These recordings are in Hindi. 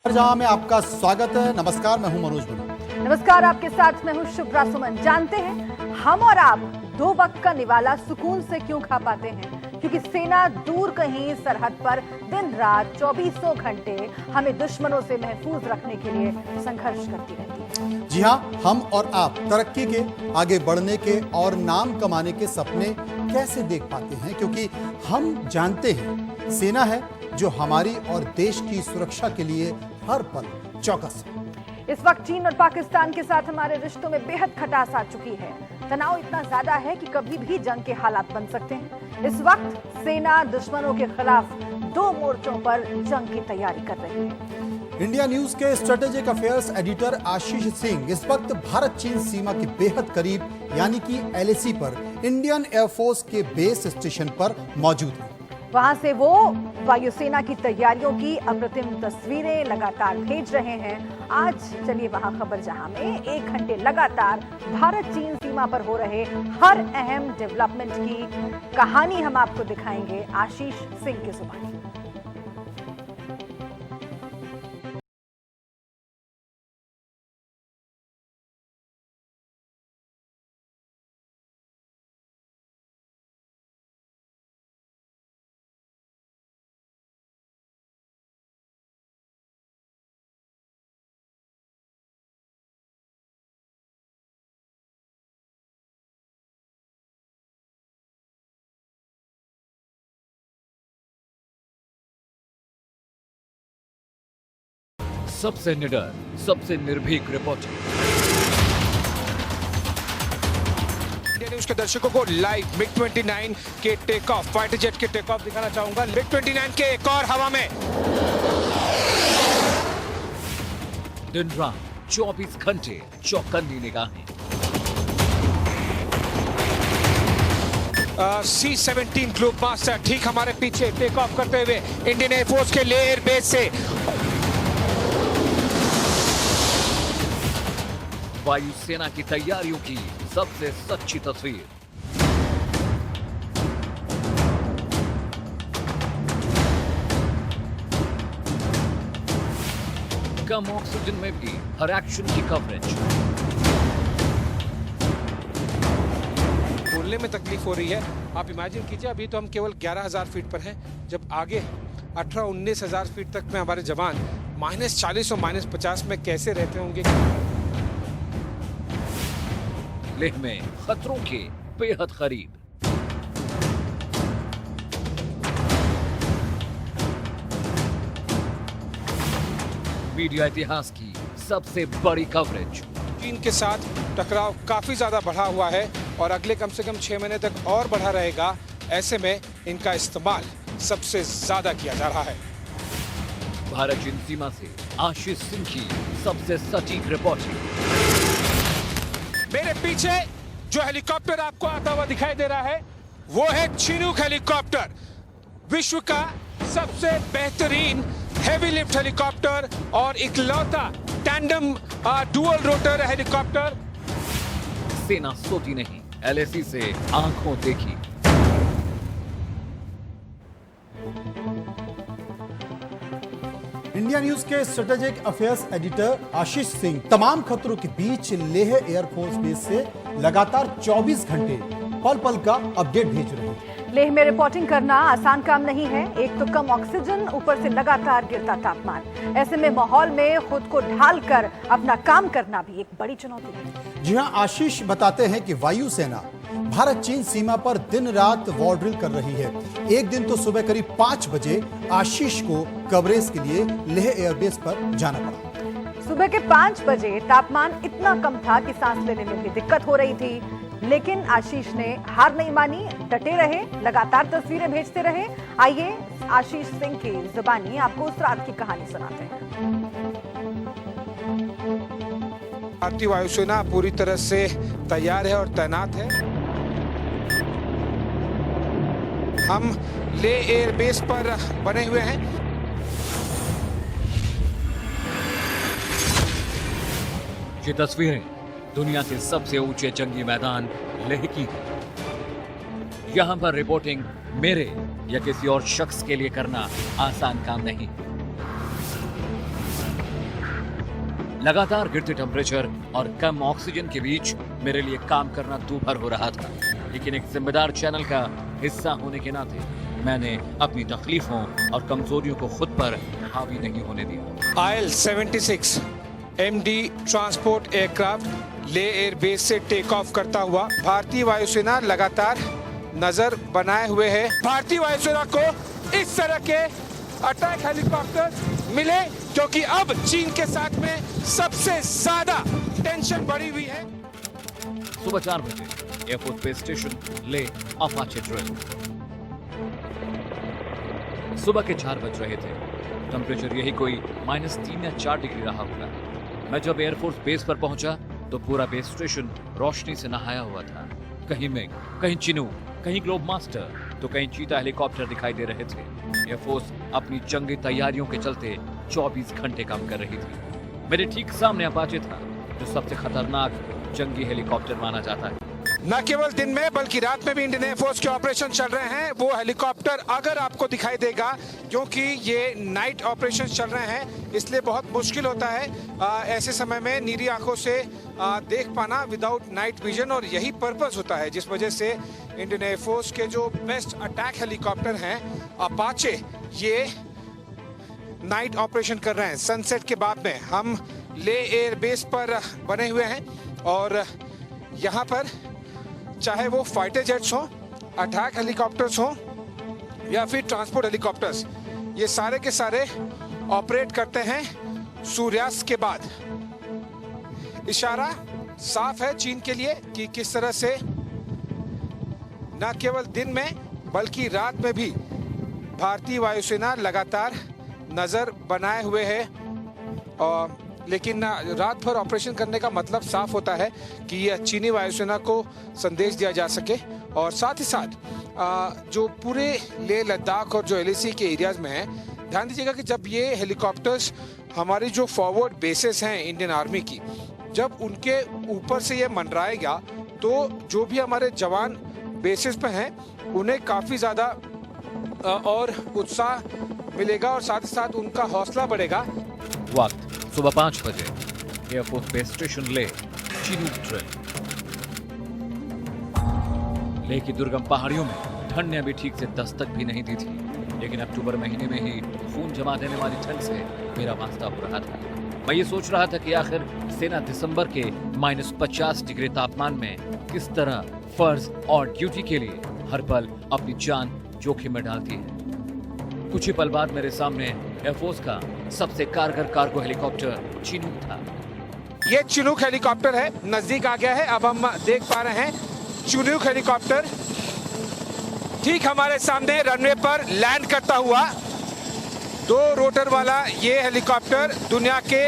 जहां में आपका स्वागत है। नमस्कार, मैं हूं मनोज बनी। नमस्कार, आपके साथ मैं हूं शुभ्रा सुमन। जानते हैं हम और आप दो वक्त का निवाला सुकून से क्यों खा पाते हैं? क्योंकि सेना दूर कहीं सरहद पर दिन रात 24 घंटे हमें दुश्मनों से महफूज रखने के लिए संघर्ष करती रहती है। जी हां, हम और आप तरक्की के, आगे बढ़ने के और नाम कमाने के सपने कैसे देख पाते हैं? क्योंकि हम जानते हैं सेना है जो हमारी और देश की सुरक्षा के लिए हर पल चौकस है। इस वक्त चीन और पाकिस्तान के साथ हमारे रिश्तों में बेहद खटास आ चुकी है। तनाव इतना ज्यादा है कि कभी भी जंग के हालात बन सकते हैं। इस वक्त सेना दुश्मनों के खिलाफ दो मोर्चों पर जंग की तैयारी कर रही है। इंडिया न्यूज के strategic affairs editor Ashish Singh इस वक्त भारत चीन सीमा के बेहद करीब यानी कि LAC पर इंडियन एयरफोर्स के बेस स्टेशन पर मौजूद हैं। वहां से वो वायुसेना की तैयारियों की अप्रतिम तस्वीरें लगातार भेज रहे हैं। आज चलिए वहां खबर जहां में 1 घंटे लगातार भारत चीन सीमा पर हो रहे हर अहम डेवलपमेंट की कहानी हम आपको दिखाएंगे आशीष सिंह की जुबानी। सबसे निडर, सबसे निर्भीक रिपोर्टर। इंडिया न्यूज के दर्शकों को लाइव MiG-29 के टेक ऑफ, फाइटर जेट के टेक ऑफ दिखाना चाहूंगा। MiG-29 के एक और हवा में दिन रात 24 घंटे चौकन्नी निगाहें। C-17 ग्लोबमास्टर ठीक हमारे पीछे टेक ऑफ करते हुए इंडियन एयरफोर्स के लेह एयरबेस से। वायुसेना की तैयारियों की सबसे सच्ची तस्वीर। कम ऑक्सीजन में भी हर एक्शन की कवरेज। बोलने में तकलीफ हो रही है। आप इमेजिन कीजिए, अभी तो हम केवल 11,000 फीट पर हैं, जब आगे 18-19,000 फीट तक में हमारे जवान -40 और -50 में कैसे रहते होंगे। लेह में खतरों के बेहद करीब। मीडिया इतिहास की सबसे बड़ी कवरेज। चीन के साथ टकराव काफी ज्यादा बढ़ा हुआ है और अगले कम से कम 6 महीने तक और बढ़ा रहेगा। ऐसे में इनका इस्तेमाल सबसे ज्यादा किया जा रहा है। भारत चीन सीमा से आशीष सिंह की सबसे सटीक रिपोर्टिंग। मेरे पीछे जो हेलीकॉप्टर आपको आता हुआ दिखाई दे रहा है वो है चिनूक हेलीकॉप्टर, विश्व का सबसे बेहतरीन हेवी लिफ्ट हेलीकॉप्टर और इकलौता टैंडम डुअल रोटर हेलीकॉप्टर। सेना सोती नहीं, LAC से आंखों देखी। इंडिया न्यूज के strategic affairs editor Ashish Singh तमाम खतरों के बीच लेह एयरफोर्स बेस से लगातार 24 घंटे पल पल का अपडेट भेज रहे हैं। लेह में रिपोर्टिंग करना आसान काम नहीं है। एक तो कम ऑक्सीजन, ऊपर से लगातार गिरता तापमान। ऐसे में माहौल में खुद को ढाल कर अपना काम करना भी एक बड़ी चुनौती है। जी हां, आशीष बताते हैं कि वायुसेना भारत चीन सीमा पर दिन रात वॉर ड्रिल कर रही है। एक दिन तो सुबह करीब 5 बजे आशीष को कवरेज के लिए लेह एयरबेस पर जाना पड़ा। सुबह के 5 बजे तापमान इतना कम था कि सांस लेने में भी दिक्कत हो रही थी, लेकिन आशीष ने हार नहीं मानी, डटे रहे, लगातार तस्वीरें भेजते रहे। आइए आशीष सिंह की जुबानी आपको उस रात की कहानी सुनाते हैं। भारतीय वायुसेना पूरी तरह से तैयार है और तैनात है। हम लेह एयरबेस पर बने हुए हैं। ये तस्वीरें दुनिया के सबसे ऊंचे जंगी मैदान लेह की है। यहाँ पर रिपोर्टिंग मेरे या किसी और शख्स के लिए करना आसान काम नहीं। लगातार गिरते टेम्परेचर और कम ऑक्सीजन के बीच मेरे लिए काम करना दूभर हो रहा था, लेकिन एक जिम्मेदार चैनल का हिस्सा होने के नाते मैंने अपनी तकलीफों और कमजोरियों को खुद पर हावी नहीं होने दिया। IL-76 MD ट्रांसपोर्ट एयरक्राफ्ट ले एयरबेस से टेक ऑफ करता हुआ भारतीय वायुसेना लगातार नजर बनाए हुए है। भारतीय वायुसेना को इस तरह के अटैक हेलीकॉप्टर मिले, क्योंकि अब चीन के साथ में सबसे ज्यादा टेंशन बढ़ी हुई है। सुबह 4 बजे एयरफोर्स बेस स्टेशन ले अपाचे ड्रिल। सुबह के 4 बज रहे थे। टेम्परेचर यही कोई -3 या 4 डिग्री रहा होगा। मैं जब एयरफोर्स बेस पर पहुंचा तो पूरा बेस स्टेशन रोशनी से नहाया हुआ था। कहीं मिग, कहीं चिनूक, कहीं ग्लोब मास्टर तो कहीं चीता हेलीकॉप्टर दिखाई दे रहे थे। एयरफोर्स अपनी जंगी तैयारियों के चलते 24 घंटे काम कर रही थी। मेरे ठीक सामने अपाचे था, जो सबसे खतरनाक जंगी हेलीकॉप्टर माना जाता है। न केवल दिन में बल्कि रात में भी इंडियन एयरफोर्स के ऑपरेशन चल रहे हैं। वो हेलीकॉप्टर अगर आपको दिखाई देगा, क्योंकि ये नाइट ऑपरेशन चल रहे हैं, इसलिए बहुत मुश्किल होता है ऐसे समय में नीली आंखों से देख पाना विदाउट नाइट विजन, और यही पर्पस होता है जिस वजह से इंडियन एयरफोर्स के जो बेस्ट अटैक हेलीकॉप्टर हैं अपाचे, ये नाइट ऑपरेशन कर रहे हैं। सनसेट के बाद में हम ले एयरबेस पर बने हुए हैं और यहाँ पर चाहे वो फाइटर जेट्स हों, अटैक हेलीकॉप्टर्स हों या फिर ट्रांसपोर्ट हेलीकॉप्टर्स, ये सारे के सारे ऑपरेट करते हैं सूर्यास्त के बाद। इशारा साफ है चीन के लिए कि किस तरह से न केवल दिन में बल्कि रात में भी भारतीय वायुसेना लगातार नजर बनाए हुए है। और लेकिन रात भर ऑपरेशन करने का मतलब साफ होता है कि यह चीनी वायुसेना को संदेश दिया जा सके, और साथ ही साथ जो पूरे लेह लद्दाख और जो LAC के एरियाज में है, ध्यान दीजिएगा कि जब ये हेलीकॉप्टर्स हमारी जो फॉरवर्ड बेसेस हैं इंडियन आर्मी की, जब उनके ऊपर से ये मंडराएगा तो जो भी हमारे जवान बेसिस पे हैं उन्हें काफ़ी ज़्यादा और उत्साह मिलेगा और साथ ही साथ उनका हौसला बढ़ेगा। वक्त सुबह 5 बजे एयरफोर्स बेस स्टेशन ले चिनूक ड्रिल। लेह की दुर्गम पहाड़ियों में ठंड ने अभी ठीक से दस्तक भी नहीं दी थी, लेकिन अक्टूबर महीने में ही खून जमा देने वाली ठंड से मेरा वास्ता हो रहा था। मैं ये सोच रहा था कि आखिर सेना दिसंबर के -50 डिग्री तापमान में किस तरह फर्ज और ड्यूटी के लिए हर पल अपनी जान जोखिम में डालती है। कुछ ही पल बाद मेरे सामने एयरफोर्स का सबसे कारगर कार्गो हेलीकॉप्टर चिनूक था। ये चिनूक हेलीकॉप्टर है, नजदीक आ गया है। अब हम देख पा रहे हैं चिनूक हेलीकॉप्टर ठीक हमारे सामने रनवे पर लैंड करता हुआ। 2 रोटर वाला ये हेलीकॉप्टर दुनिया के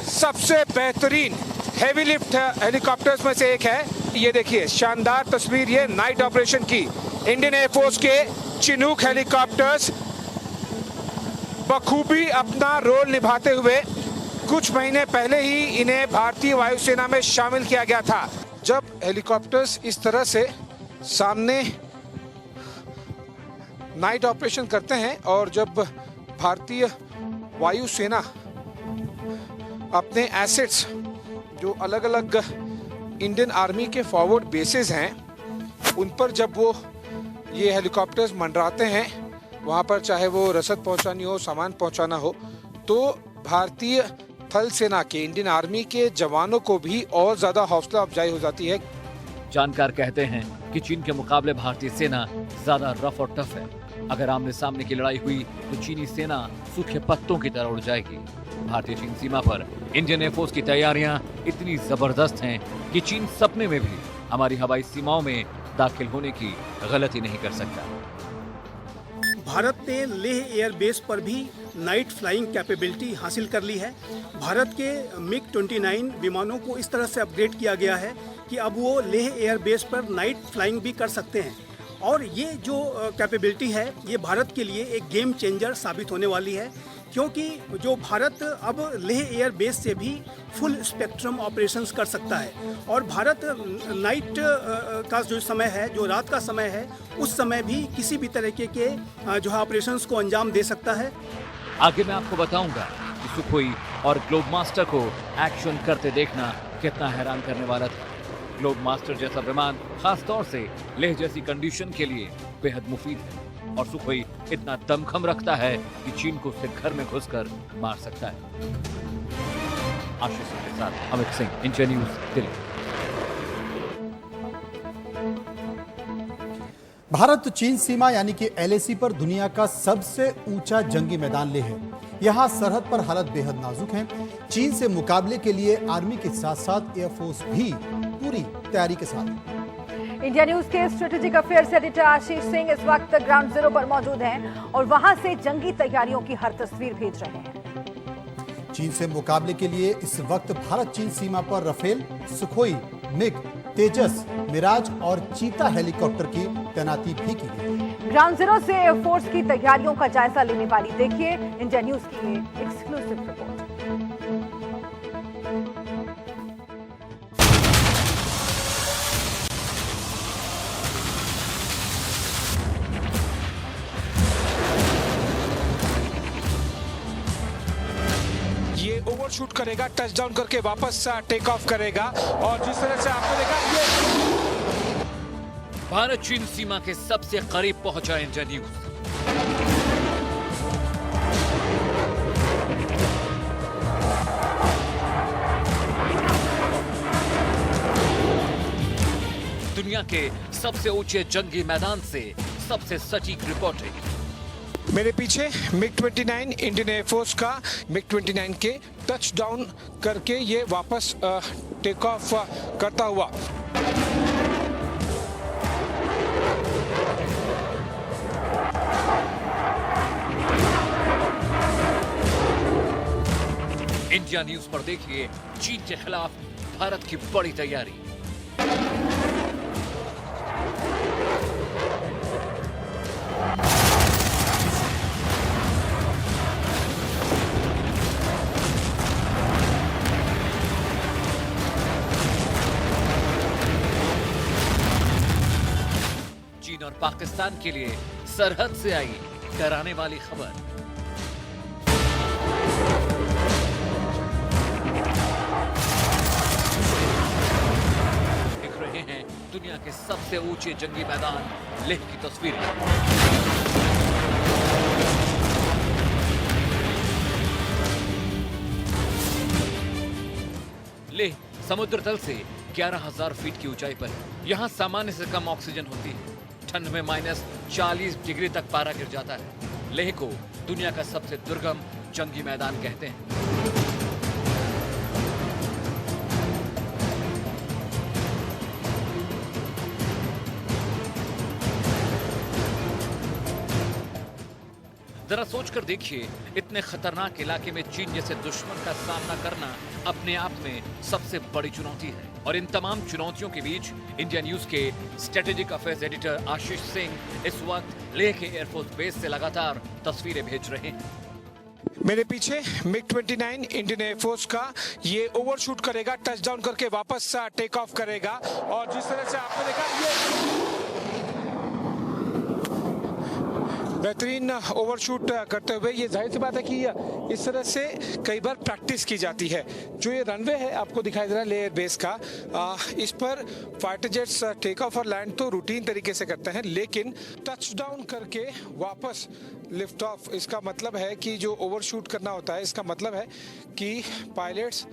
सबसे बेहतरीन हेवी लिफ्ट हेलीकॉप्टर्स में से एक है। ये देखिए शानदार तस्वीर, ये नाइट ऑपरेशन की इंडियन एयरफोर्स के चिनूक हेलीकॉप्टर्स बखूबी अपना रोल निभाते हुए कुछ महीने पहले ही इन्हें भारतीय वायुसेना में शामिल किया गया था। जब हेलीकॉप्टर्स इस तरह से सामने नाइट ऑपरेशन करते हैं और जब भारतीय वायुसेना अपने एसेट्स जो अलग अलग इंडियन आर्मी के फॉरवर्ड बेसेस हैं उन पर जब वो ये हेलीकॉप्टर्स मंडराते हैं, वहाँ पर चाहे वो रसद पहुँचानी हो, सामान पहुँचाना हो, तो भारतीय थल सेना के इंडियन आर्मी के जवानों को भी और ज़्यादा हौसला अफजाई हो जाती है। जानकार कहते हैं कि चीन के मुकाबले भारतीय सेना ज्यादा रफ और टफ है। अगर आमने सामने की लड़ाई हुई तो चीनी सेना सूखे पत्तों की तरह उड़ जाएगी। भारतीय चीन सीमा पर इंडियन एयरफोर्स की तैयारियां इतनी जबरदस्त हैं कि चीन सपने में भी हमारी हवाई सीमाओं में दाखिल होने की गलती नहीं कर सकता। भारत ने लेह एयरबेस पर भी नाइट फ्लाइंग कैपेबिलिटी हासिल कर ली है। भारत के MiG-29 विमानों को इस तरह से अपग्रेड किया गया है कि अब वो लेह एयरबेस पर नाइट फ्लाइंग भी कर सकते हैं, और ये जो कैपेबिलिटी है ये भारत के लिए एक गेम चेंजर साबित होने वाली है, क्योंकि जो भारत अब लेह एयर बेस से भी फुल स्पेक्ट्रम ऑपरेशंस कर सकता है। और भारत नाइट का जो समय है, जो रात का समय है, उस समय भी किसी भी तरीके के जो है ऑपरेशंस को अंजाम दे सकता है। आगे मैं आपको बताऊंगा कि सुखोई और ग्लोब मास्टर को एक्शन करते देखना कितना हैरान करने वाला था। ग्लोब मास्टर जैसा विमान खास तौर से लेह जैसी कंडीशन के लिए बेहद मुफीद है और सुखोई इतना दमखम रखता है कि चीन को उसके घर में घुसकर मार सकता है। आशीष सिंह के साथ अमित सिंह, इंडिया न्यूज, दिल्ली। भारत चीन सीमा यानी कि एलएसी पर दुनिया का सबसे ऊंचा जंगी मैदान लेह है। यहां सरहद पर हालत बेहद नाजुक है। चीन से मुकाबले के लिए आर्मी के साथ साथ एयरफोर्स भी पूरी तैयारी के साथ है। इंडिया न्यूज के strategic affairs editor Ashish Singh इस वक्त ग्राउंड जीरो पर मौजूद हैं और वहां से जंगी तैयारियों की हर तस्वीर भेज रहे हैं। चीन से मुकाबले के लिए इस वक्त भारत चीन सीमा पर राफेल, सुखोई, मिग, तेजस, मिराज और चीता हेलीकॉप्टर की तैनाती भी की गई है। ग्राउंड जीरो से एयरफोर्स की तैयारियों का जायजा लेने वाली देखिए इंडिया न्यूज की ये एक्सक्लूसिव रिपोर्ट। ये ओवरशूट करेगा, टचडाउन करके वापस टेक ऑफ करेगा और जिस तरह से आपने देखा ये भारत चीन सीमा के सबसे करीब पहुंचा इंडिया न्यूज। दुनिया के सबसे ऊंचे जंगी मैदान से सबसे सटीक रिपोर्टिंग। मेरे पीछे मिग 29 इंडियन एयरफोर्स का मिग 29 के टच डाउन करके ये वापस टेक ऑफ करता हुआ। इंडिया न्यूज पर देखिए चीन के खिलाफ भारत की बड़ी तैयारी। चीन और पाकिस्तान के लिए सरहद से आई डराने वाली खबर। दिख रहे हैं दुनिया के सबसे ऊंचे जंगी मैदान लेह की तस्वीरें। लेह समुद्र तल से 11,000 फीट की ऊंचाई पर है। यहाँ सामान्य से कम ऑक्सीजन होती है। ठंड में -40 डिग्री तक पारा गिर जाता है। लेह को दुनिया का सबसे दुर्गम जंगी मैदान कहते हैं। जरा सोचकर देखिए, इतने खतरनाक इलाके में चीन जैसे दुश्मन का सामना करना अपने आप में सबसे बड़ी चुनौती है। और इन तमाम चुनौतियों के बीच इंडिया न्यूज के strategic affairs editor Ashish Singh इस वक्त लेह के एयरफोर्स बेस से लगातार तस्वीरें भेज रहे हैं। मेरे पीछे मिग 29 इंडियन एयरफोर्स का ये ओवरशूट करेगा, टचडाउन करके वापस टेक ऑफ करेगा और जिस तरह से आपने देखा ये बेहतरीन ओवरशूट करते हुए, ये जाहिर सी बात है कि इस तरह से कई बार प्रैक्टिस की जाती है। जो ये रनवे है आपको दिखाई दे रहा है लेह एयरबेस का, इस पर फाइटर जेट्स टेक ऑफ और लैंड तो रूटीन तरीके से करते हैं, लेकिन टच डाउन करके वापस लिफ्ट ऑफ, इसका मतलब है कि जो ओवरशूट करना होता है, इसका मतलब है कि पायलट्स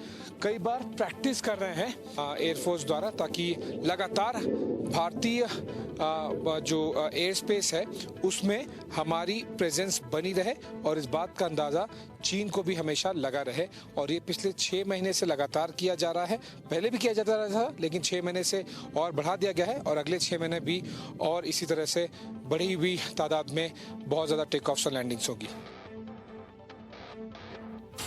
कई बार प्रैक्टिस कर रहे हैं एयरफोर्स द्वारा, ताकि लगातार भारतीय जो एयर स्पेस है उसमें हमारी प्रेजेंस बनी रहे और इस बात का अंदाज़ा चीन को भी हमेशा लगा रहे। और ये पिछले 6 महीने से लगातार किया जा रहा है। पहले भी किया जाता रहा था, लेकिन 6 महीने से और बढ़ा दिया गया है और अगले 6 महीने भी और इसी तरह से बढ़ी हुई तादाद में बहुत ज़्यादा टेक ऑफ्स और लैंडिंग्स होगी।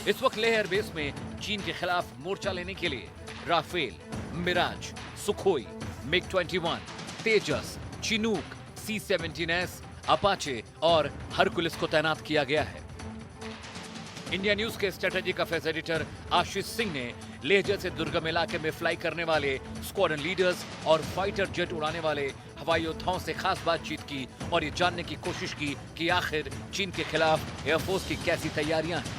इस वक्त लेह एयरबेस में चीन के खिलाफ मोर्चा लेने के लिए राफेल, मिराज, सुखोई, मिग 21, तेजस, चिनूक, C-17S, अपाचे और हरकुलिस को तैनात किया गया है। इंडिया न्यूज के strategic affairs editor Ashish Singh ने लेह जैसे दुर्गम इलाके में फ्लाई करने वाले स्क्वाड्रन लीडर्स और फाइटर जेट उड़ाने वाले हवाई योद्धाओं से खास बातचीत की और ये जानने की कोशिश की कि आखिर चीन के खिलाफ एयरफोर्स की कैसी तैयारियां हैं।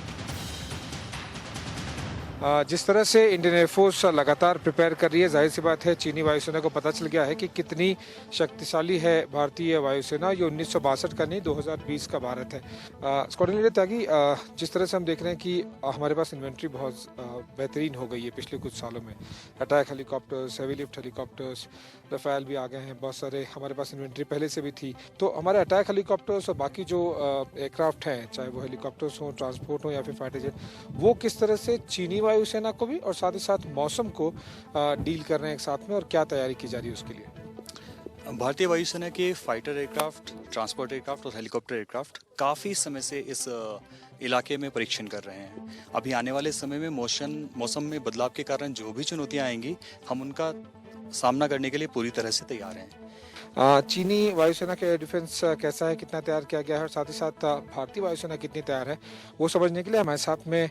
जिस तरह से इंडियन एयरफोर्स लगातार प्रिपेयर कर रही है, जाहिर सी बात है चीनी वायुसेना को पता चल गया है कि कितनी शक्तिशाली है भारतीय वायुसेना। ये 1962 का नहीं, 2020 का भारत है। स्क्वाड्रन लीडर त्यागी, जिस तरह से हम देख रहे हैं कि हमारे पास इन्वेंट्री बहुत बेहतरीन हो गई है पिछले कुछ सालों में। Attack helicopters, heavy lift helicopters, Rafale भी आ गए हैं, बहुत सारे हमारे पास इन्वेंट्री पहले से भी थी। तो हमारे अटैक हेलीकॉप्टर्स और बाकी जो एयरक्राफ्ट हैं, चाहे वो हेलीकॉप्टर्स हों, ट्रांसपोर्ट हो या फिर फाइटर जेट, वो किस तरह से चीनी वायुसेना को भी और साथ ही साथ मौसम को डील कर रहे हैं एक साथ में, और क्या तैयारी की जा रही है उसके लिए? भारतीय वायुसेना के फाइटर एयरक्राफ्ट, ट्रांसपोर्ट एयरक्राफ्ट और हेलीकॉप्टर एयरक्राफ्ट काफ़ी समय से इस इलाके में परीक्षण कर रहे हैं। अभी आने वाले समय में मौसम में बदलाव के कारण जो भी चुनौतियां आएंगी, हम उनका सामना करने के लिए पूरी तरह से तैयार हैं। चीनी वायुसेना के एयर डिफेंस कैसा है, कितना तैयार किया गया है, और साथ ही साथ भारतीय वायुसेना कितनी तैयार है, वो समझने के लिए हमारे साथ में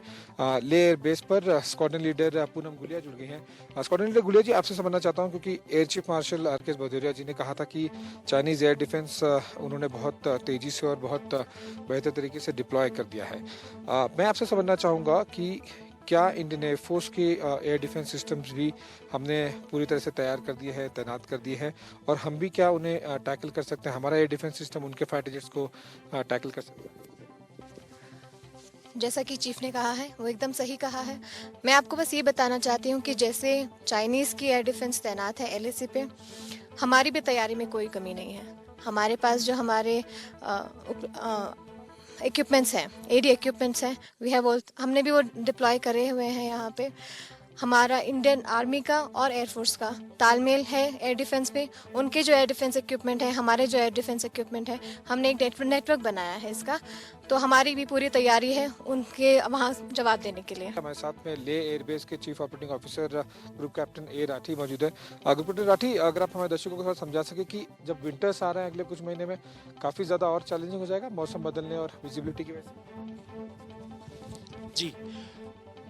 ले एयर बेस पर स्क्वाड्रन लीडर पूनम गुलिया जुड़ गई हैं। स्क्वाड्रन लीडर गुलिया जी, आपसे समझना चाहता हूँ, क्योंकि एयर चीफ मार्शल आर.के.एस. भदौरिया जी ने कहा था कि चाइनीज़ एयर डिफेंस उन्होंने बहुत तेज़ी से और बहुत बेहतर तरीके से डिप्लॉय कर दिया है। मैं आपसे समझना चाहूँगा कि क्या इंडियन एयरफोर्स के एयर डिफेंस सिस्टम्स भी हमने पूरी तरह से तैयार कर दिए हैं, तैनात कर दिए हैं, और हम भी क्या उन्हें टैकल कर सकते हैं, हमारा एयर डिफेंस सिस्टम उनके फाइटर जेट्स को टैकल कर सकता है? जैसा कि चीफ ने कहा है वो एकदम सही कहा है। मैं आपको बस ये बताना चाहती हूँ कि जैसे चाइनीज़ की एयर डिफेंस तैनात है LAC पे, हमारी भी तैयारी में कोई कमी नहीं है। हमारे पास जो हमारे इक्विपमेंट्स हैं, एडी इक्विपमेंट्स हैं, हमने भी वो डिप्लॉय करे हुए हैं यहाँ पे। हमारा इंडियन आर्मी का और एयरफोर्स का तालमेल है एयर डिफेंस पे। उनके जो एयर डिफेंस इक्विपमेंट है, हमारे जो एयर डिफेंस इक्विपमेंट है, हमने एक नेटवर्क बनाया है इसका। तो हमारी भी पूरी तैयारी है उनके वहाँ जवाब देने के लिए। हमारे साथ में ले एयरबेस के chief operating officer group captain A Rathi मौजूद है। ग्रुप कैप्टन राठी, अगर आप हमारे दर्शकों को थोड़ा समझा सके कि जब विंटर्स आ रहे हैं अगले कुछ महीने में, काफ़ी ज़्यादा और चैलेंजिंग हो जाएगा मौसम बदलने और विजिबिलिटी की वजह से? जी,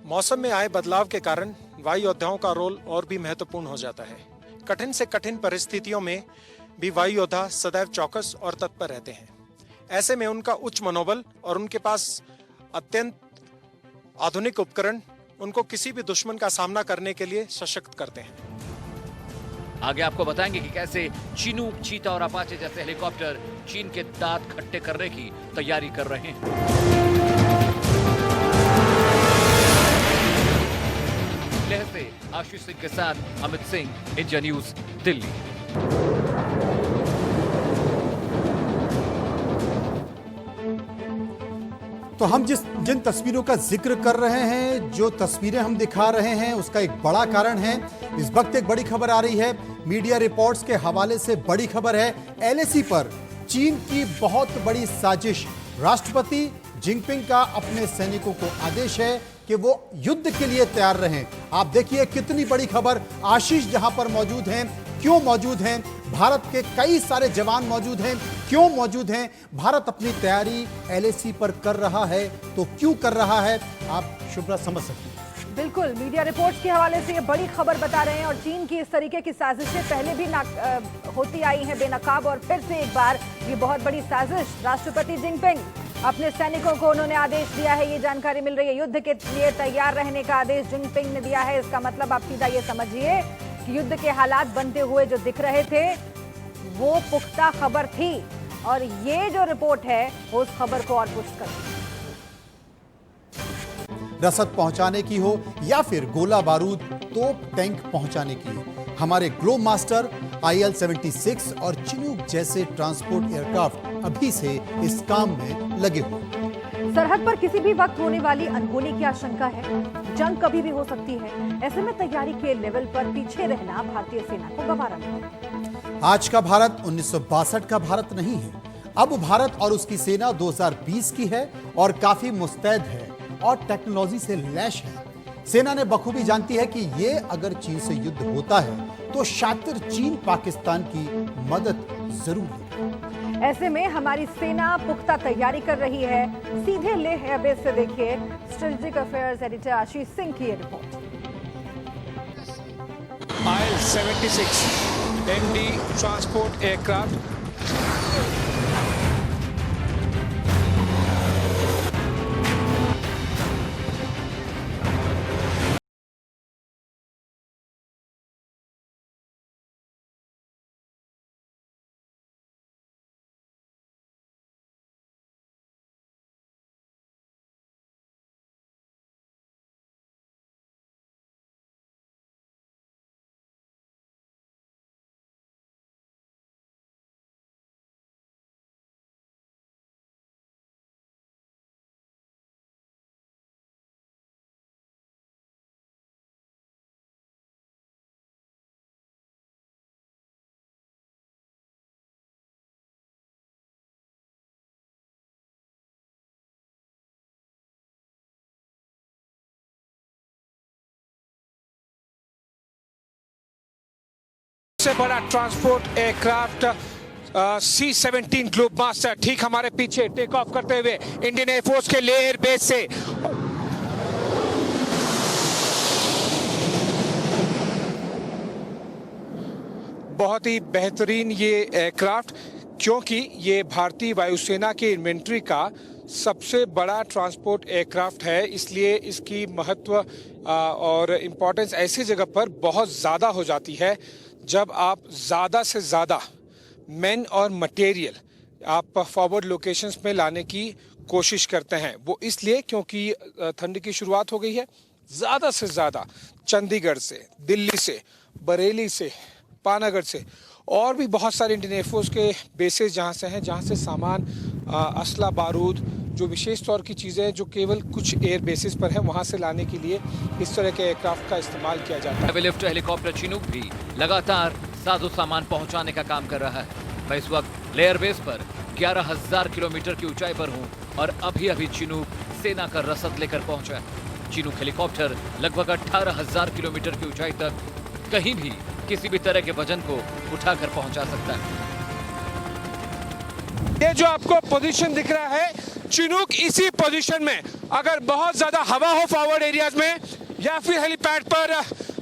मौसम में आए बदलाव के कारण वायु योद्धाओं का रोल और भी महत्वपूर्ण हो जाता है। कठिन से कठिन परिस्थितियों में भी वायु योद्धा सदैव चौकस और तत्पर रहते हैं। ऐसे में उनका उच्च मनोबल और उनके पास अत्यंत आधुनिक उपकरण उनको किसी भी दुश्मन का सामना करने के लिए सशक्त करते हैं। आगे आपको बताएंगे कि कैसे चिनूक, चीता और अपाचे जैसे हेलीकॉप्टर चीन के दांत खट्टे करने की तैयारी कर रहे हैं। लेह से आशीष सिंह के साथ अमित सिंह, इंडिया न्यूज, दिल्ली। तो हम जिन तस्वीरों का जिक्र कर रहे हैं, जो तस्वीरें हम दिखा रहे हैं, उसका एक बड़ा कारण है। इस वक्त एक बड़ी खबर आ रही है, मीडिया रिपोर्ट्स के हवाले से बड़ी खबर है। LAC पर चीन की बहुत बड़ी साजिश। राष्ट्रपति जिनपिंग का अपने सैनिकों को आदेश है कि वो युद्ध के लिए तैयार रहें। आप देखिए कितनी बड़ी खबर। आशीष जहां पर मौजूद हैं, क्यों मौजूद हैं? भारत के कई सारे जवान मौजूद हैं, क्यों मौजूद हैं? भारत अपनी तैयारी LAC पर कर रहा है, तो क्यों कर रहा है? आप शुभ्रा समझ सकती हैं। बिल्कुल, मीडिया रिपोर्ट्स के हवाले से ये बड़ी खबर बता रहे हैं, और चीन की इस तरीके की साजिशें पहले भी होती आई हैं बेनकाब, और फिर से एक बार ये बहुत बड़ी साजिश। राष्ट्रपति जिनपिंग अपने सैनिकों को उन्होंने आदेश दिया है, ये जानकारी मिल रही है। युद्ध के लिए तैयार रहने का आदेश जिनपिंग ने दिया है। इसका मतलब आप सीधा ये समझिए कि युद्ध के हालात बनते हुए जो दिख रहे थे वो पुख्ता खबर थी, और ये जो रिपोर्ट है वो उस खबर को और पुष्ट करती है। रसद पहुंचाने की हो या फिर गोला बारूद, तोप, टैंक पहुंचाने की हो, हमारे ग्लोब मास्टर, IL-76 और चिनूक जैसे ट्रांसपोर्ट एयरक्राफ्ट अभी से इस काम में लगे हुए। सरहद पर किसी भी वक्त होने वाली अनहोनी की आशंका है, जंग कभी भी हो सकती है। ऐसे में तैयारी के लेवल पर पीछे रहना भारतीय सेना को गवारा नहीं है। आज का भारत 1962 का भारत नहीं है। अब भारत और उसकी सेना 2020 की है और काफी मुस्तैद है और टेक्नोलॉजी से लैस है। सेना ने बखूबी जानती है कि ये अगर चीन से युद्ध होता है तो शातिर चीन पाकिस्तान की मदद जरूर लेगा। ऐसे में हमारी सेना पुख्ता तैयारी कर रही है। सीधे लेह एयरबेस से देखिए strategic affairs editor Ashish Singh की report. IL-76 MD transport aircraft सबसे बड़ा ट्रांसपोर्ट एयरक्राफ्ट C-17 ग्लोबमास्टर ठीक हमारे पीछे टेक ऑफ करते हुए इंडियन एयरफोर्स के लेह एयरबेस से। बहुत ही बेहतरीन ये एयरक्राफ्ट, क्योंकि ये भारतीय वायुसेना की इन्वेंट्री का सबसे बड़ा ट्रांसपोर्ट एयरक्राफ्ट है, इसलिए इसकी महत्व और इम्पोर्टेंस ऐसी जगह पर बहुत ज़्यादा हो जाती है जब आप ज़्यादा से ज़्यादा मैन और मटेरियल आप फॉरवर्ड लोकेशंस में लाने की कोशिश करते हैं। वो इसलिए क्योंकि ठंड की शुरुआत हो गई है, ज़्यादा से ज़्यादा चंडीगढ़ से, दिल्ली से, बरेली से, पानागढ़ से और भी बहुत सारे इंडियन एयरफोर्स के बेसेस जहाँ से हैं, जहाँ से सामान, असला बारूद, जो विशेष तौर की चीज़ें जो केवल कुछ एयर बेसिस पर हैं, वहाँ से लाने के लिए इस तरह के एयरक्राफ्ट का इस्तेमाल किया जाता है। हेवी लिफ्ट हेलीकॉप्टर चिनूक भी लगातार साजो सामान पहुंचाने का काम कर रहा है। मैं इस वक्त लेयर बेस पर 11,000 किलोमीटर की ऊंचाई पर हूं और अभी चिनूक सेना का रसद लेकर पहुंचा है। चिनूक हेलीकॉप्टर लगभग 18,000 किलोमीटर की ऊंचाई तक कहीं भी किसी भी तरह के वजन को उठाकर पहुंचा सकता है। ये जो आपको पोजीशन दिख रहा है, चिनूक इसी पोजीशन में अगर बहुत ज्यादा हवा हो फॉरवर्ड एरियाज में या फिर हेलीपैड पर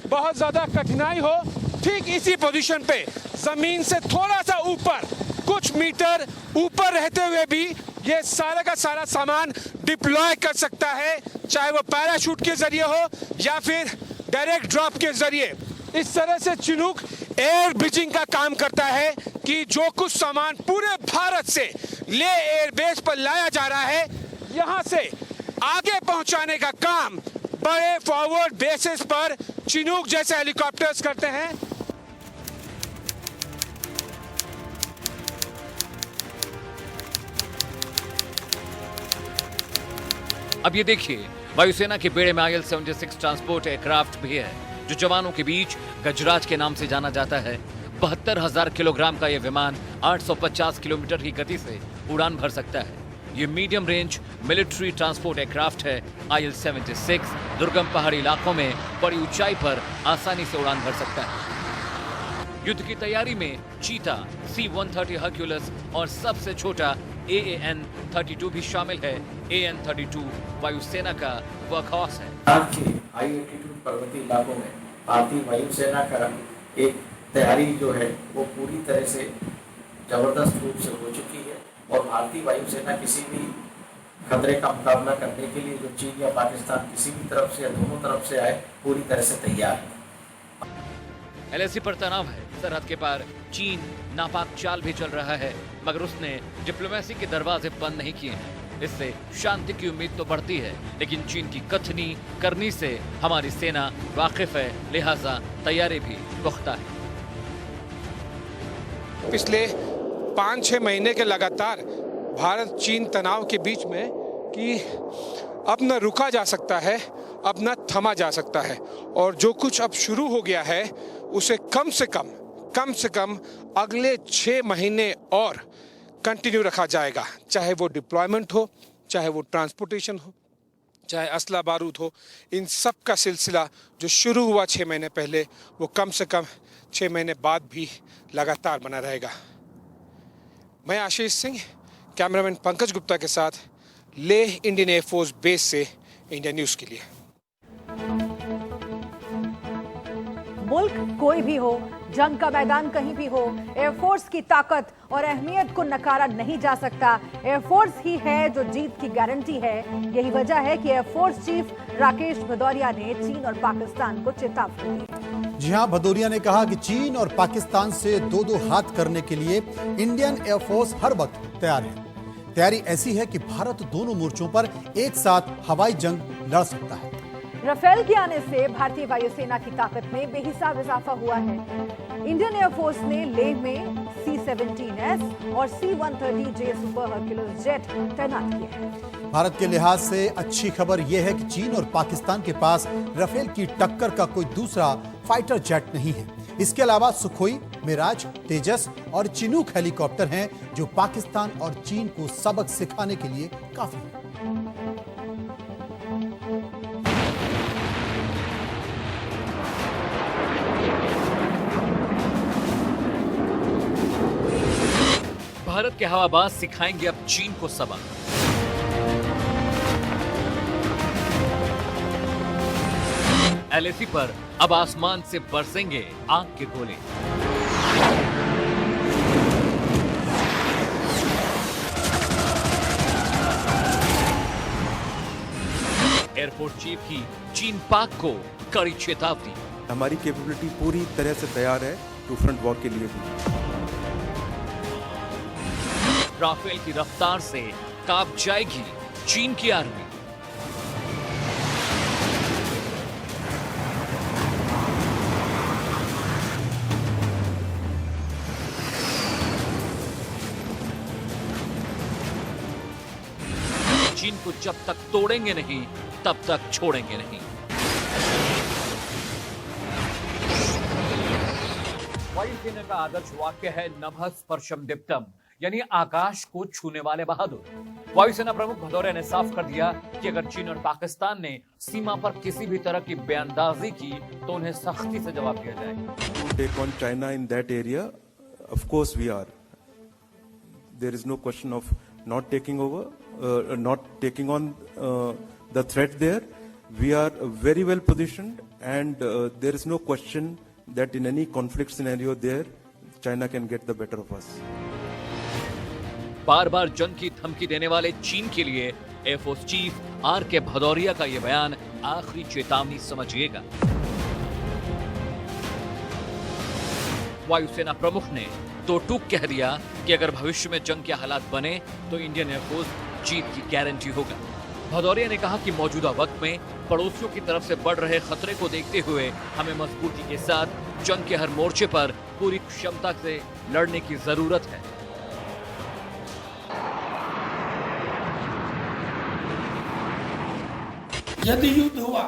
बहुत ज्यादा कठिनाई हो, ठीक इसी पोजीशन पे जमीन से थोड़ा सा ऊपर, कुछ मीटर ऊपर रहते हुए भी ये सारा का सारा सामान डिप्लॉय कर सकता है, चाहे वो पैराशूट के जरिए हो या फिर डायरेक्ट ड्रॉप के जरिए। इस तरह से चिनूक एयर ब्रिजिंग का काम करता है कि जो कुछ सामान पूरे भारत से ले एयरबेस पर लाया जा रहा है, यहां से आगे पहुंचाने का काम बड़े फॉरवर्ड बेसिस पर चिनूक जैसे हेलीकॉप्टर्स करते हैं। अब ये देखिए, वायुसेना के बेड़े में IL-76 ट्रांसपोर्ट एयरक्राफ्ट भी है, जो जवानों के बीच गजराज के नाम से जाना जाता है। 72,000 किलोग्राम का यह विमान 850 किलोमीटर की गति से उड़ान भर सकता है। ये medium range military transport aircraft है। IL-76 दुर्गम पहाड़ी इलाकों में बड़ी ऊंचाई पर आसानी से उड़ान भर सकता है। युद्ध की तैयारी में चीता, C-130 हर्क्यूलस और सबसे छोटा AN-32 भी शामिल है। AN-32 वायुसेना का वर्कहॉर्स है। I-82 पर्वतीय इलाकों में भारतीय वायुसेना का एक तैयारी जो है वो पूरी तरह से जबरदस्त रूप से हो चुकी है और भारतीय वायुसेना किसी भी खतरे का मुकाबला करने के लिए जो चीन या पाकिस्तान किसी भी तरफ से या दोनों तरफ से आए, पूरी तरह से तैयार है। LAC पर तनाव है। सरहद के पार चीन नापाक चाल भी चल रहा है, मगर उसने डिप्लोमेसी के दरवाजे बंद नहीं किए हैं। इससे शांति की उम्मीद तो बढ़ती है, लेकिन चीन की कथनी करनी से हमारी सेना वाकिफ है, लिहाजा तैयारी भी पुख्ता है। पिछले 5-6 महीने के लगातार भारत चीन तनाव के बीच में कि अब न रुका जा सकता है, अब न थमा जा सकता है, और जो कुछ अब शुरू हो गया है उसे कम से कम अगले 6 महीने और कंटिन्यू रखा जाएगा, चाहे वो डिप्लॉयमेंट हो, चाहे वो ट्रांसपोर्टेशन हो, चाहे असला बारूद हो। इन सब का सिलसिला जो शुरू हुआ 6 महीने पहले, वो कम से कम 6 महीने बाद भी लगातार बना रहेगा। मैं आशीष सिंह, कैमरामैन पंकज गुप्ता के साथ लेह इंडियन एयरफोर्स बेस से इंडिया न्यूज़ के लिए। मुल्क कोई भी हो, जंग का मैदान कहीं भी हो, एयरफोर्स की ताकत और अहमियत को नकारा नहीं जा सकता। एयरफोर्स ही है जो जीत की गारंटी है। यही वजह है कि एयरफोर्स चीफ राकेश भदौरिया ने चीन और पाकिस्तान को चेतावनी दी। जी हां, भदौरिया ने कहा कि चीन और पाकिस्तान से दो हाथ करने के लिए इंडियन एयरफोर्स हर वक्त तैयार है। तैयारी ऐसी है कि भारत दोनों मोर्चों पर एक साथ हवाई जंग लड़ सकता है। राफेल के आने से भारतीय वायुसेना की ताकत में बेहिसाब इजाफा हुआ है। इंडियन एयरफोर्स ने लेह में C-17S और C-130J सुपर हर्क्यूलस जेट तैनात किए हैं। भारत के लिहाज से अच्छी खबर यह है कि चीन और पाकिस्तान के पास राफेल की टक्कर का कोई दूसरा फाइटर जेट नहीं है। इसके अलावा सुखोई, मिराज, तेजस और चिनूक हेलीकॉप्टर हैं, जो पाकिस्तान और चीन को सबक सिखाने के लिए काफी है। के हवाबाज सिखाएंगे अब चीन को सबक। LAC पर अब आसमान से बरसेंगे आग के गोले। एयरफोर्स चीफ की चीन पाक को कड़ी चेतावनी। हमारी कैपेबिलिटी पूरी तरह से तैयार है टू फ्रंट वॉर के लिए भी। राफेल की रफ्तार से कांप जाएगी चीन की आर्मी। चीन को जब तक तोड़ेंगे नहीं तब तक छोड़ेंगे नहीं। वायुसेना का आदर्श वाक्य है नभः स्पर्शम दीप्तम, यानी आकाश को छूने वाले बहादुर। वायुसेना प्रमुख भदौरिया ने साफ कर दिया कि अगर चीन और पाकिस्तान ने सीमा पर किसी भी तरह की बयानबाजी की तो उन्हें सख्ती से जवाब दिया जाएगा। Take on China in that area, of course we are. There is no question of not taking over, not taking on the threat there. We are very well positioned, and there is no question that in any conflict scenario there, China can get the better of us. बार बार जंग की धमकी देने वाले चीन के लिए एयरफोर्स चीफ RK भदौरिया का यह बयान आखिरी चेतावनी समझिएगा। वायुसेना प्रमुख ने तो टूक कह दिया कि अगर भविष्य में जंग के हालात बने तो इंडियन एयरफोर्स जीत की गारंटी होगा। भदौरिया ने कहा कि मौजूदा वक्त में पड़ोसियों की तरफ से बढ़ रहे खतरे को देखते हुए हमें मजबूती के साथ जंग के हर मोर्चे पर पूरी क्षमता से लड़ने की जरूरत है। यदि युद्ध हुआ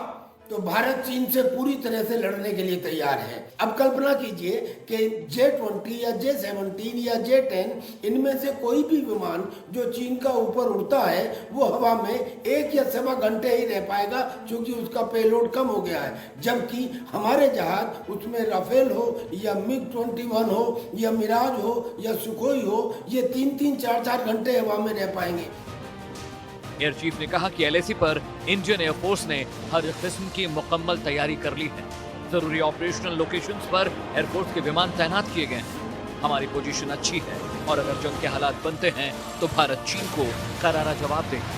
तो भारत चीन से पूरी तरह से लड़ने के लिए तैयार है। अब कल्पना कीजिए कि J-20 या J-17 या J-10 इनमें से कोई भी विमान जो चीन का ऊपर उड़ता है वो हवा में 1 या सवा घंटे ही रह पाएगा, क्योंकि उसका पेलोड कम हो गया है। जबकि हमारे जहाज, उसमें राफेल हो या MiG-21 हो या मिराज हो या सुखोई हो, ये 3-3, 4-4 घंटे हवा में रह पाएंगे। एयर चीफ ने कहा कि LAC पर इंडियन एयरफोर्स ने हर किस्म की मुकम्मल तैयारी कर ली है। जरूरी ऑपरेशनल लोकेशंस पर एयरफोर्स के विमान तैनात किए गए हैं। हमारी पोजीशन अच्छी है और अगर जंग के हालात बनते हैं तो भारत चीन को करारा जवाब देगा।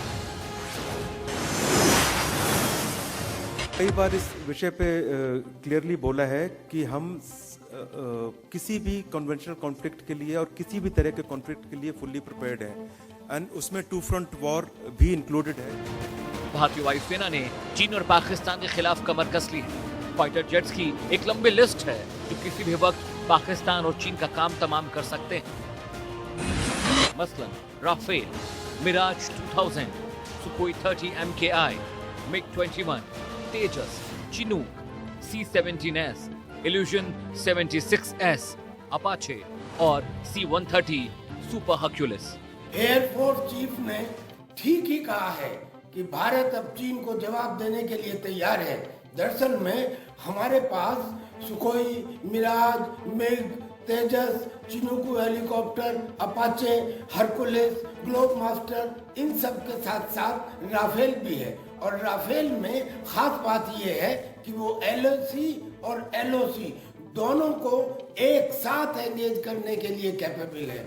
कई बार इस विषय पे क्लियरली बोला है कि हम किसी भी कन्वेंशनल कॉन्फ्लिक्ट के लिए और किसी भी तरह के कॉन्फ्लिक्ट के लिए फुल्ली प्रिपेयर्ड है, एंड उसमें टू फ्रंट वॉर भी इंक्लूडेड है। भारतीय वायुसेना ने चीन और पाकिस्तान के खिलाफ कमर कस ली है। फाइटर जेट्स की एक लंबी लिस्ट है जो किसी भी वक्त पाकिस्तान और चीन का काम तमाम कर सकते हैं। मसलन Rafale, Mirage 2000, Sukhoi 30 MKI, MiG-21, Tejas, Chinook, C-17S, Ilyushin 76S, Apache और C-130 super Hercules. Air force chief ने ठीक ही कहा है कि भारत अब चीन को जवाब देने के लिए तैयार है। दरअसल में हमारे पास Sukhoi, Mirage, MiG, Tejas, Chinook helicopter, Apache, Hercules, Globemaster, इन सब के साथ साथ राफेल भी है। और राफेल में खास बात यह है कि वो LAC और LOC दोनों को एक साथ एंगेज करने के लिए कैपेबल है।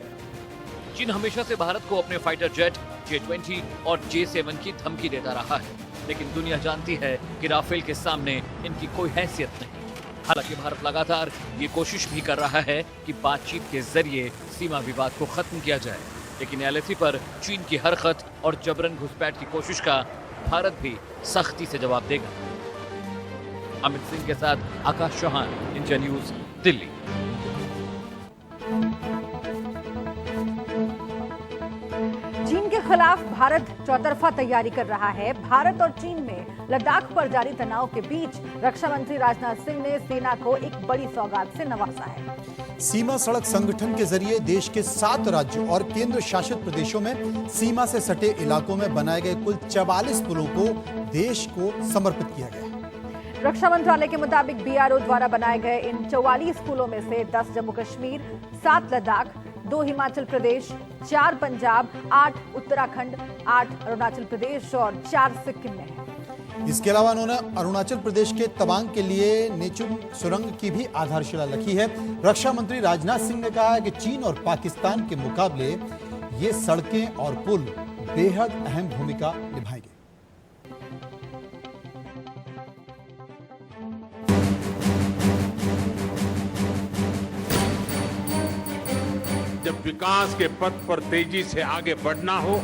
चीन हमेशा से भारत को अपने फाइटर जेट J-20 और J-7 की धमकी देता रहा है, लेकिन दुनिया जानती है कि राफेल के सामने इनकी कोई हैसियत नहीं। हालांकि भारत लगातार ये कोशिश भी कर रहा है कि बातचीत के जरिए सीमा विवाद को खत्म किया जाए, लेकिन LAC पर चीन की हरकत और जबरन घुसपैठ की कोशिश का भारत भी सख्ती से जवाब देगा। अमित सिंह के साथ आकाश चौहान, इंडिया न्यूज, दिल्ली। चीन के खिलाफ भारत चौतरफा तैयारी कर रहा है। भारत और चीन में लद्दाख पर जारी तनाव के बीच रक्षा मंत्री राजनाथ सिंह ने सेना को एक बड़ी सौगात से नवाजा है। सीमा सड़क संगठन के जरिए देश के 7 राज्यों और केंद्र शासित प्रदेशों में सीमा से सटे इलाकों में बनाए गए कुल 44 पुलों को देश को समर्पित किया गया। रक्षा मंत्रालय के मुताबिक BRO द्वारा बनाए गए इन 44 पुलों में से 10 जम्मू कश्मीर, 7 लद्दाख, 2 हिमाचल प्रदेश, 4 पंजाब, 8 उत्तराखंड, 8 अरुणाचल प्रदेश और 4 सिक्किम में है। इसके अलावा उन्होंने अरुणाचल प्रदेश के तवांग के लिए नेचुम सुरंग की भी आधारशिला रखी है। रक्षा मंत्री राजनाथ सिंह ने कहा है कि चीन और पाकिस्तान के मुकाबले ये सड़कें और पुल बेहद अहम भूमिका निभाएंगे। जब विकास के पथ पर तेजी से आगे बढ़ना हो,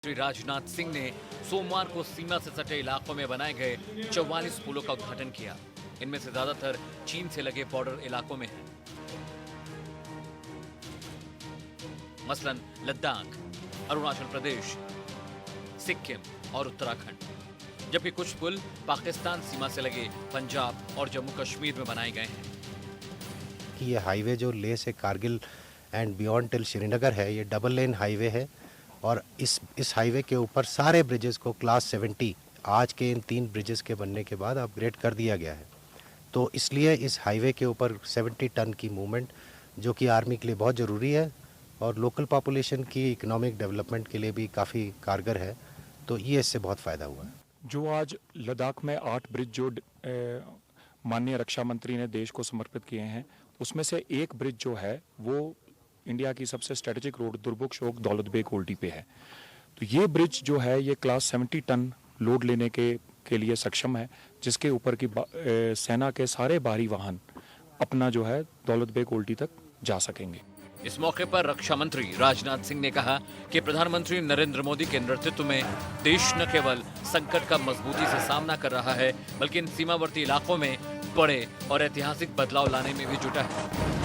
श्री राजनाथ सिंह ने सोमवार को सीमा से सटे इलाकों में बनाए गए 44 पुलों का उद्घाटन किया। इनमें से ज्यादातर चीन से लगे बॉर्डर इलाकों में हैं। मसलन लद्दाख, अरुणाचल प्रदेश, सिक्किम और उत्तराखंड, जबकि कुछ पुल पाकिस्तान सीमा से लगे पंजाब और जम्मू कश्मीर में बनाए गए हैं। कि ये हाईवे जो लेह से Kargil and beyond till Srinagar है, ये डबल लेन हाईवे है और इस हाईवे के ऊपर सारे ब्रिजेस को क्लास 70 आज के इन 3 ब्रिजेस के बनने के बाद अपग्रेड कर दिया गया है। तो इसलिए इस हाईवे के ऊपर 70 टन की मूवमेंट, जो कि आर्मी के लिए बहुत ज़रूरी है और लोकल पॉपुलेशन की इकोनॉमिक डेवलपमेंट के लिए भी काफ़ी कारगर है, तो ये इससे बहुत फ़ायदा हुआ है। जो आज लद्दाख में 8 ब्रिज जो माननीय रक्षा मंत्री ने देश को समर्पित किए हैं, उसमें से एक ब्रिज जो है वो इंडिया की सबसे स्ट्रेटेजिक रोड दुर्बुक शोक दौलत बेग ओल्डी पे है। तो ये ब्रिज जो है ये क्लास 70 टन लोड लेने के लिए सक्षम है, जिसके ऊपर की सेना के सारे बाहरी वाहन अपना जो है दौलत बेग ओल्डी तक जा सकेंगे। इस मौके पर रक्षा मंत्री राजनाथ सिंह ने कहा कि प्रधानमंत्री नरेंद्र मोदी के नेतृत्व में देश न केवल संकट का मजबूती से सामना कर रहा है, बल्कि इन सीमावर्ती इलाकों में बड़े और ऐतिहासिक बदलाव लाने में भी जुटा है।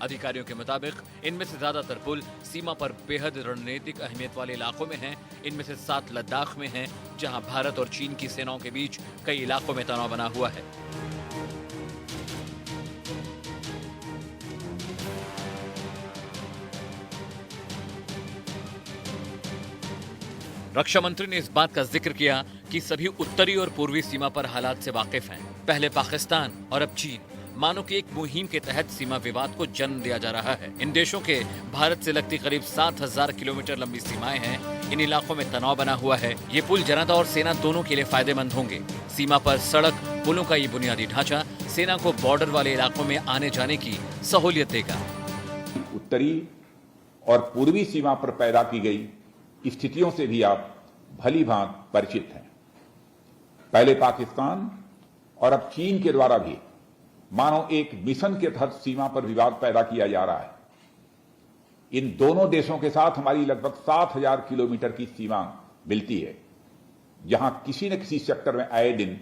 अधिकारियों के मुताबिक इनमें से ज्यादातर पुल सीमा पर बेहद रणनीतिक अहमियत वाले इलाकों में हैं। इनमें से 7 लद्दाख में हैं, जहां भारत और चीन की सेनाओं के बीच कई इलाकों में तनाव बना हुआ है। रक्षा मंत्री ने इस बात का जिक्र किया कि सभी उत्तरी और पूर्वी सीमा पर हालात से वाकिफ हैं। पहले पाकिस्तान और अब चीन, मानो कि एक मुहिम के तहत सीमा विवाद को जन्म दिया जा रहा है। इन देशों के भारत से लगती करीब 7000 किलोमीटर लंबी सीमाएं हैं। इन इलाकों में तनाव बना हुआ है। ये पुल जनता और सेना दोनों के लिए फायदेमंद होंगे। सीमा पर सड़क पुलों का ये बुनियादी ढांचा सेना को बॉर्डर वाले इलाकों में आने जाने की सहूलियत देगा। उत्तरी और पूर्वी सीमा पर पैदा की गई स्थितियों से भी आप भली भांति परिचित हैं। पहले पाकिस्तान और अब चीन के द्वारा भी मानो एक मिशन के तहत सीमा पर विवाद पैदा किया जा रहा है। इन दोनों देशों के साथ हमारी लगभग 7000 किलोमीटर की सीमा मिलती है, जहां किसी न किसी सेक्टर में आए दिन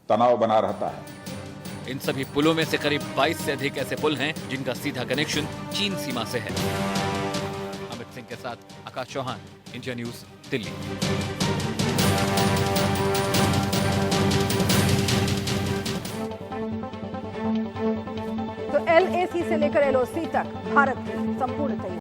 तनाव बना रहता है। इन सभी पुलों में से करीब 22 से अधिक ऐसे पुल हैं जिनका सीधा कनेक्शन चीन सीमा से है। अमित सिंह के साथ आकाश चौहान, इंडिया न्यूज, दिल्ली। तो LAC से लेकर LOC तक भारत की संपूर्ण तैयारी।